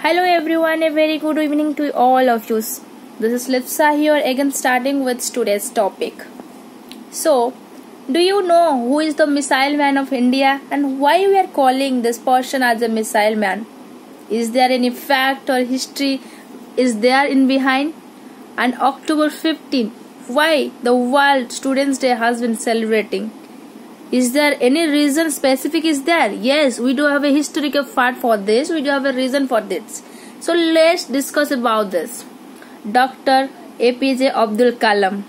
Hello everyone, a very good evening to all of you. This is Lipsa here again, starting with today's topic. So, do you know who is the Missile Man of India and why we are calling this person as a Missile Man? Is there any fact or history is there in behind? And October 15, why the World Students Day has been celebrating? Is there any reason specific is there? Yes, we do have a historical fact for this. We do have a reason for this. So let's discuss about this. Dr. APJ Abdul Kalam.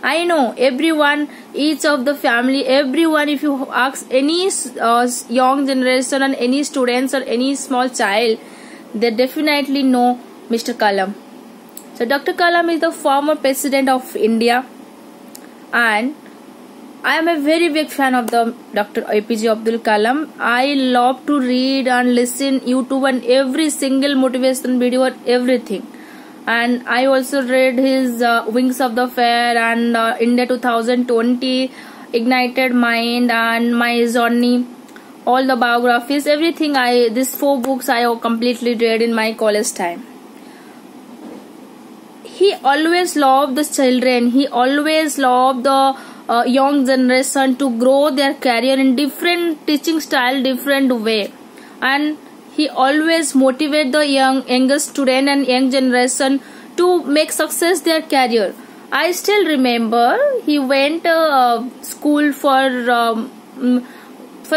I know everyone, each of the family, everyone, if you ask any young generation and any students or any small child, they definitely know Mr. Kalam. So Dr. Kalam is the former president of India, and I am a very big fan of the Dr. APJ Abdul Kalam. I love to read and listen YouTube and every single motivation video and everything. And I also read his Wings of the Fire and India 2020, Ignited Mind and My Journey, all the biographies, everything. These 4 books I completely read in my college time. He always loved the children. He always loved the young generation to grow their career in different teaching style, different way, and he always motivate the younger student and young generation to make success their career. I still remember he went school for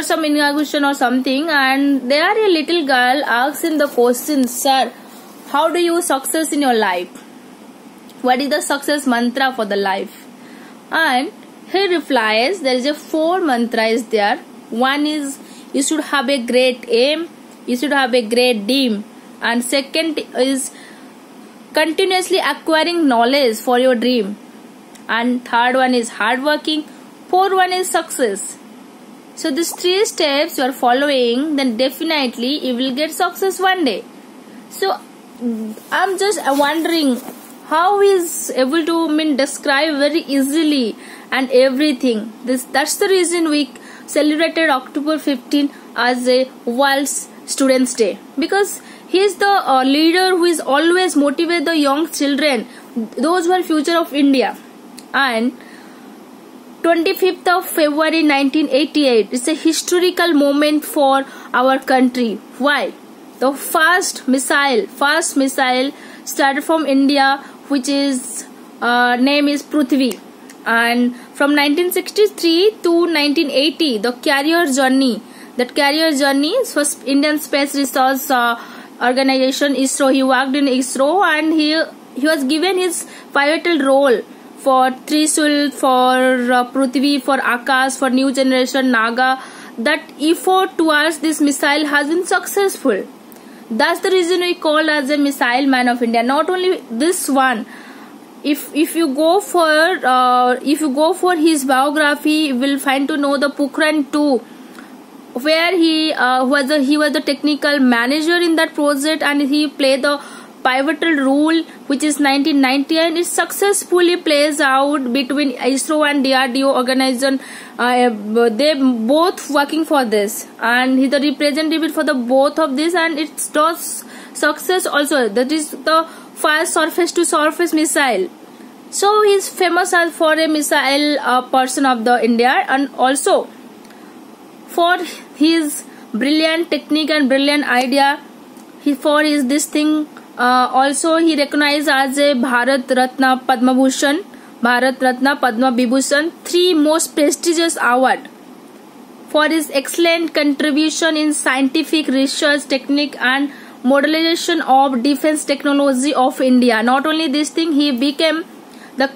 some inauguration or something, and there a little girl asked him the question, "Sir, how do you success in your life? What is the success mantra for the life?" And he replies, there is a 4 mantra is there. One is you should have a great aim, you should have a great dream, and second is continuously acquiring knowledge for your dream, and third one is hardworking, fourth one is success. So these 3 steps you are following, then definitely you will get success one day. So I'm just wondering how is able to describe very easily and everything. That's the reason we celebrated October 15 as a World Students Day, because he is the leader who is always motivate the young children, those who are future of India. And 25th of February 1988 is a historical moment for our country. Why? The first missile started from India, which is name is Prithvi, and from 1963 to 1980 the carrier journey was Indian Space Research Organization, ISRO. He worked in ISRO, and he was given his pivotal role for Trishul, for Prithvi, for Akash, for New Generation Naga. That effort towards this missile has been successful. That's the reason we call as a Missile Man of India. Not only this one, if you go for his biography, you will find to know the Pokhran 2, where he was the technical manager in that project, and he played the pivotal role, which is 1990, and it successfully plays out between ISRO and DRDO organization. They both working for this, and he's the representative for the both of this, and it does success also. That is the first surface to surface missile. So he's famous as for a missile person of the India, and also for his brilliant technique and brilliant idea. Also he recognized as a Bharat Ratna, Padma Bhushan, 3 most prestigious award for his excellent contribution in scientific research, technique and modernization of defense technology of India. Not only this thing, he became the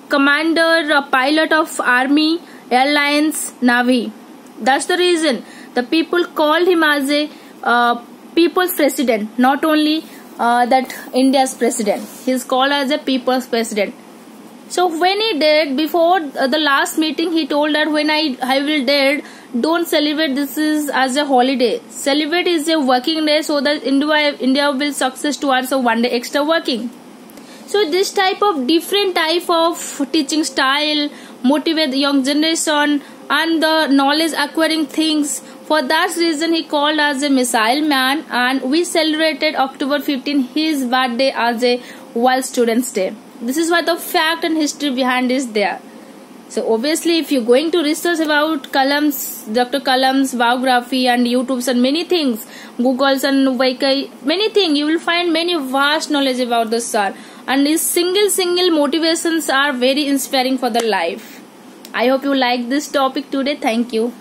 commander pilot of Army, Airlines, Navy. That's the reason the people called him as a people's president, not only that India's president. He's called as a people's president. So when he died, before the last meeting, he told that when I will dead, don't celebrate this is as a holiday. Celebrate is a working day, so that India will success towards a one day extra working. So this different type of teaching style motivate the young generation, and the knowledge acquiring things For that reason, he called as a missile man, and we celebrated October 15, his birthday, as a World Students Day. This is what the fact and history behind is there. So obviously, if you're going to research about Kalam's, Dr. Kalam's biography and YouTube's and many things, Google's and Wikipedia, many things, you will find many vast knowledge about the sir. And his single motivations are very inspiring for the life. I hope you like this topic today. Thank you.